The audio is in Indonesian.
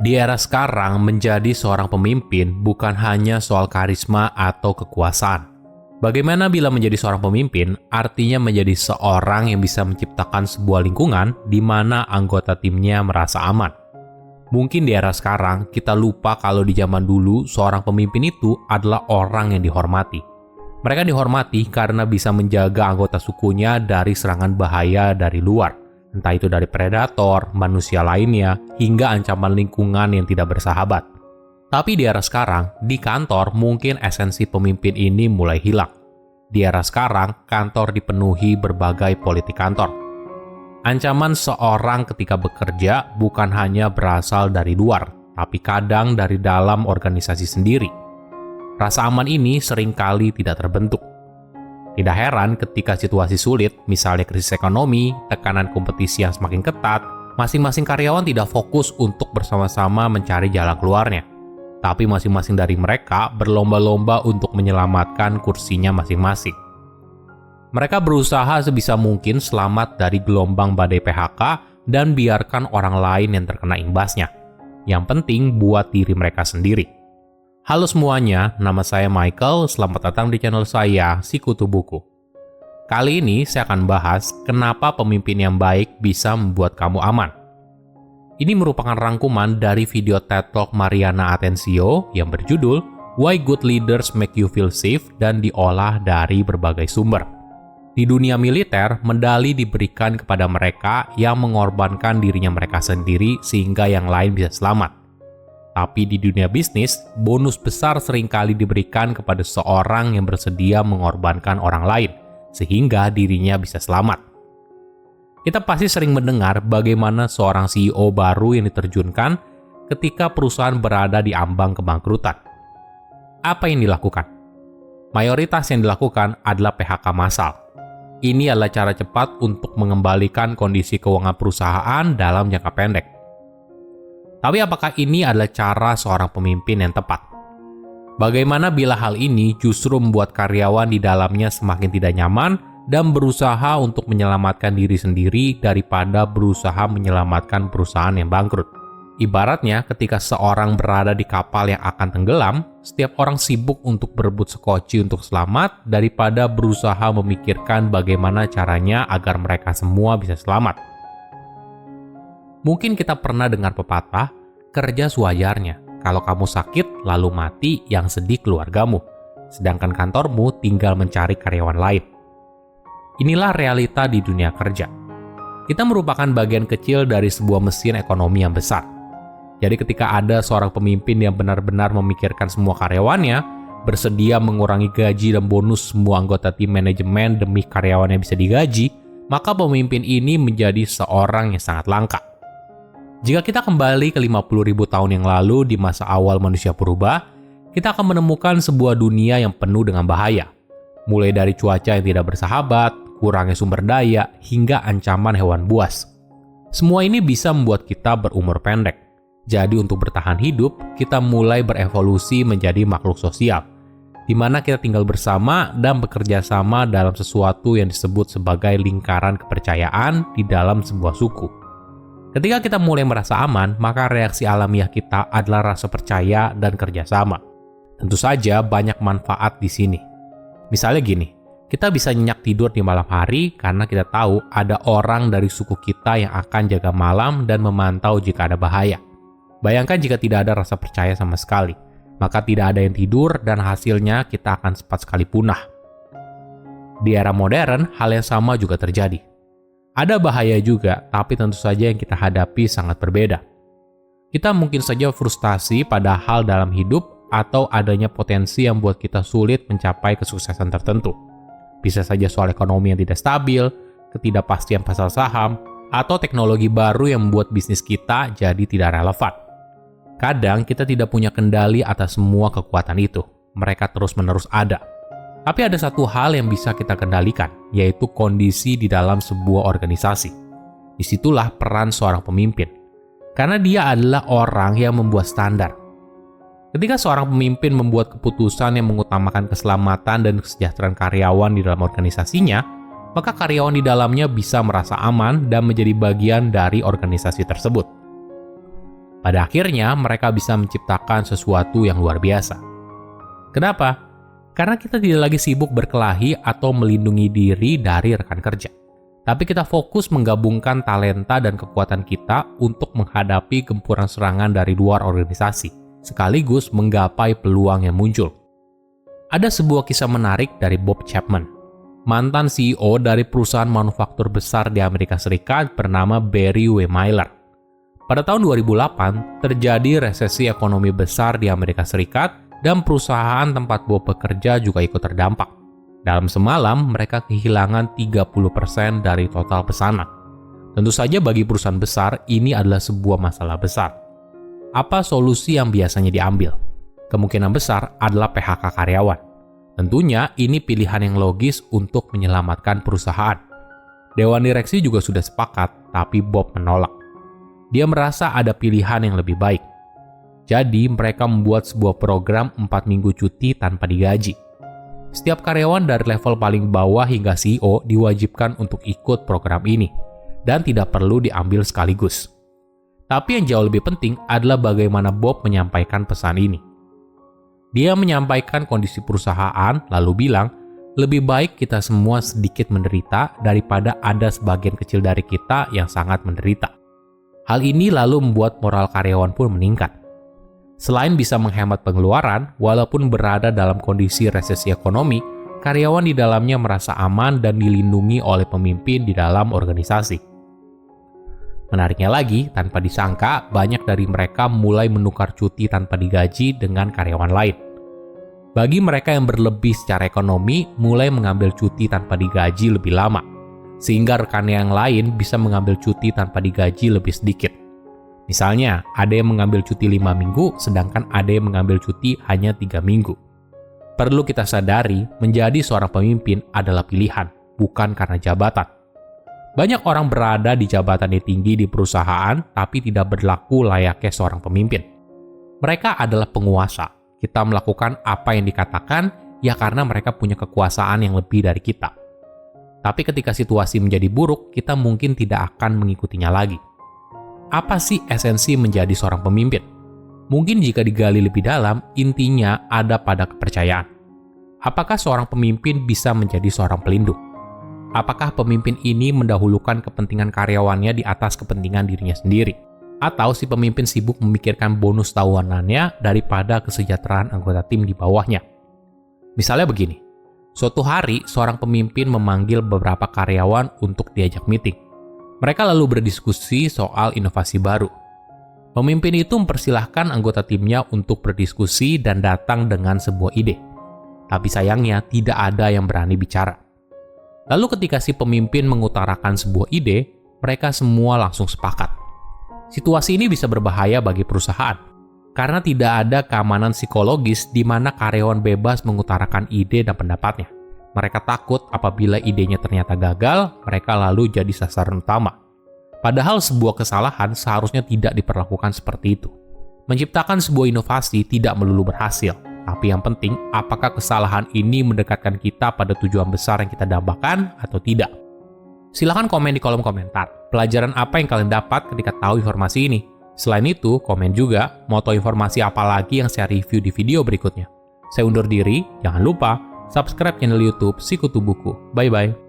Di era sekarang, menjadi seorang pemimpin bukan hanya soal karisma atau kekuasaan. Bagaimana bila menjadi seorang pemimpin, artinya menjadi seorang yang bisa menciptakan sebuah lingkungan di mana anggota timnya merasa aman. Mungkin di era sekarang, kita lupa kalau di zaman dulu, seorang pemimpin itu adalah orang yang dihormati. Mereka dihormati karena bisa menjaga anggota sukunya dari serangan bahaya dari luar. Entah itu dari predator, manusia lainnya, hingga ancaman lingkungan yang tidak bersahabat. Tapi di era sekarang, di kantor mungkin esensi pemimpin ini mulai hilang. Di era sekarang, kantor dipenuhi berbagai politik kantor. Ancaman seorang ketika bekerja bukan hanya berasal dari luar, tapi kadang dari dalam organisasi sendiri. Rasa aman ini seringkali tidak terbentuk. Tidak heran ketika situasi sulit, misalnya krisis ekonomi, tekanan kompetisi yang semakin ketat, masing-masing karyawan tidak fokus untuk bersama-sama mencari jalan keluarnya. Tapi masing-masing dari mereka berlomba-lomba untuk menyelamatkan kursinya masing-masing. Mereka berusaha sebisa mungkin selamat dari gelombang badai PHK dan biarkan orang lain yang terkena imbasnya. Yang penting buat diri mereka sendiri. Halo semuanya, nama saya Michael, selamat datang di channel saya, Sikutu Buku. Kali ini saya akan bahas kenapa pemimpin yang baik bisa membuat kamu aman. Ini merupakan rangkuman dari video TED Talk Mariana Atencio yang berjudul Why Good Leaders Make You Feel Safe dan diolah dari berbagai sumber. Di dunia militer, medali diberikan kepada mereka yang mengorbankan dirinya mereka sendiri sehingga yang lain bisa selamat. Tapi di dunia bisnis, bonus besar seringkali diberikan kepada seorang yang bersedia mengorbankan orang lain, sehingga dirinya bisa selamat. Kita pasti sering mendengar bagaimana seorang CEO baru yang diterjunkan ketika perusahaan berada di ambang kebangkrutan. Apa yang dilakukan? Mayoritas yang dilakukan adalah PHK massal. Ini adalah cara cepat untuk mengembalikan kondisi keuangan perusahaan dalam jangka pendek. Tapi apakah ini adalah cara seorang pemimpin yang tepat? Bagaimana bila hal ini justru membuat karyawan di dalamnya semakin tidak nyaman dan berusaha untuk menyelamatkan diri sendiri daripada berusaha menyelamatkan perusahaan yang bangkrut? Ibaratnya ketika seorang berada di kapal yang akan tenggelam, setiap orang sibuk untuk berebut sekoci untuk selamat daripada berusaha memikirkan bagaimana caranya agar mereka semua bisa selamat. Mungkin kita pernah dengar pepatah, kerja sewajarnya. Kalau kamu sakit, lalu mati, yang sedih keluargamu. Sedangkan kantormu tinggal mencari karyawan lain. Inilah realita di dunia kerja. Kita merupakan bagian kecil dari sebuah mesin ekonomi yang besar. Jadi ketika ada seorang pemimpin yang benar-benar memikirkan semua karyawannya, bersedia mengurangi gaji dan bonus semua anggota tim manajemen demi karyawan yang bisa digaji, maka pemimpin ini menjadi seorang yang sangat langka. Jika kita kembali ke 50.000 tahun yang lalu di masa awal manusia purba, kita akan menemukan sebuah dunia yang penuh dengan bahaya. Mulai dari cuaca yang tidak bersahabat, kurangnya sumber daya, hingga ancaman hewan buas. Semua ini bisa membuat kita berumur pendek. Jadi untuk bertahan hidup, kita mulai berevolusi menjadi makhluk sosial, di mana kita tinggal bersama dan bekerja sama dalam sesuatu yang disebut sebagai lingkaran kepercayaan di dalam sebuah suku. Ketika kita mulai merasa aman, maka reaksi alamiah kita adalah rasa percaya dan kerjasama. Tentu saja banyak manfaat di sini. Misalnya gini, kita bisa nyenyak tidur di malam hari karena kita tahu ada orang dari suku kita yang akan jaga malam dan memantau jika ada bahaya. Bayangkan jika tidak ada rasa percaya sama sekali, maka tidak ada yang tidur dan hasilnya kita akan cepat sekali punah. Di era modern, hal yang sama juga terjadi. Ada bahaya juga, tapi tentu saja yang kita hadapi sangat berbeda. Kita mungkin saja frustasi pada hal dalam hidup atau adanya potensi yang buat kita sulit mencapai kesuksesan tertentu. Bisa saja soal ekonomi yang tidak stabil, ketidakpastian pasar saham, atau teknologi baru yang membuat bisnis kita jadi tidak relevan. Kadang kita tidak punya kendali atas semua kekuatan itu. Mereka terus-menerus ada. Tapi ada satu hal yang bisa kita kendalikan, yaitu kondisi di dalam sebuah organisasi. Disitulah peran seorang pemimpin. Karena dia adalah orang yang membuat standar. Ketika seorang pemimpin membuat keputusan yang mengutamakan keselamatan dan kesejahteraan karyawan di dalam organisasinya, maka karyawan di dalamnya bisa merasa aman dan menjadi bagian dari organisasi tersebut. Pada akhirnya, mereka bisa menciptakan sesuatu yang luar biasa. Kenapa? Karena kita tidak lagi sibuk berkelahi atau melindungi diri dari rekan kerja. Tapi kita fokus menggabungkan talenta dan kekuatan kita untuk menghadapi gempuran serangan dari luar organisasi, sekaligus menggapai peluang yang muncul. Ada sebuah kisah menarik dari Bob Chapman, mantan CEO dari perusahaan manufaktur besar di Amerika Serikat bernama Barry W. Miller. Pada tahun 2008, terjadi resesi ekonomi besar di Amerika Serikat dan perusahaan tempat Bob bekerja juga ikut terdampak. Dalam semalam, mereka kehilangan 30% dari total pesanan. Tentu saja bagi perusahaan besar, ini adalah sebuah masalah besar. Apa solusi yang biasanya diambil? Kemungkinan besar adalah PHK karyawan. Tentunya ini pilihan yang logis untuk menyelamatkan perusahaan. Dewan direksi juga sudah sepakat, tapi Bob menolak. Dia merasa ada pilihan yang lebih baik. Jadi mereka membuat sebuah program 4 minggu cuti tanpa digaji. Setiap karyawan dari level paling bawah hingga CEO diwajibkan untuk ikut program ini, dan tidak perlu diambil sekaligus. Tapi yang jauh lebih penting adalah bagaimana Bob menyampaikan pesan ini. Dia menyampaikan kondisi perusahaan, lalu bilang, lebih baik kita semua sedikit menderita daripada ada sebagian kecil dari kita yang sangat menderita. Hal ini lalu membuat moral karyawan pun meningkat. Selain bisa menghemat pengeluaran, walaupun berada dalam kondisi resesi ekonomi, karyawan di dalamnya merasa aman dan dilindungi oleh pemimpin di dalam organisasi. Menariknya lagi, tanpa disangka, banyak dari mereka mulai menukar cuti tanpa digaji dengan karyawan lain. Bagi mereka yang berlebih secara ekonomi, mulai mengambil cuti tanpa digaji lebih lama, sehingga rekannya yang lain bisa mengambil cuti tanpa digaji lebih sedikit. Misalnya, ada yang mengambil cuti 5 minggu, sedangkan ada yang mengambil cuti hanya 3 minggu. Perlu kita sadari, menjadi seorang pemimpin adalah pilihan, bukan karena jabatan. Banyak orang berada di jabatan yang tinggi di perusahaan, tapi tidak berlaku layaknya seorang pemimpin. Mereka adalah penguasa. Kita melakukan apa yang dikatakan, ya karena mereka punya kekuasaan yang lebih dari kita. Tapi ketika situasi menjadi buruk, kita mungkin tidak akan mengikutinya lagi. Apa sih esensi menjadi seorang pemimpin? Mungkin jika digali lebih dalam, intinya ada pada kepercayaan. Apakah seorang pemimpin bisa menjadi seorang pelindung? Apakah pemimpin ini mendahulukan kepentingan karyawannya di atas kepentingan dirinya sendiri? Atau si pemimpin sibuk memikirkan bonus tawonannya daripada kesejahteraan anggota tim di bawahnya? Misalnya begini. Suatu hari, seorang pemimpin memanggil beberapa karyawan untuk diajak meeting. Mereka lalu berdiskusi soal inovasi baru. Pemimpin itu mempersilahkan anggota timnya untuk berdiskusi dan datang dengan sebuah ide. Tapi sayangnya, tidak ada yang berani bicara. Lalu ketika si pemimpin mengutarakan sebuah ide, mereka semua langsung sepakat. Situasi ini bisa berbahaya bagi perusahaan, karena tidak ada keamanan psikologis di mana karyawan bebas mengutarakan ide dan pendapatnya. Mereka takut apabila idenya ternyata gagal, mereka lalu jadi sasaran utama. Padahal sebuah kesalahan seharusnya tidak diperlakukan seperti itu. Menciptakan sebuah inovasi tidak melulu berhasil, tapi yang penting apakah kesalahan ini mendekatkan kita pada tujuan besar yang kita dambakan atau tidak. Silahkan komen di kolom komentar, pelajaran apa yang kalian dapat ketika tahu informasi ini. Selain itu, komen juga mau tahu informasi apa lagi yang saya review di video berikutnya. Saya undur diri, jangan lupa subscribe channel YouTube Sikutu Buku. Bye-bye.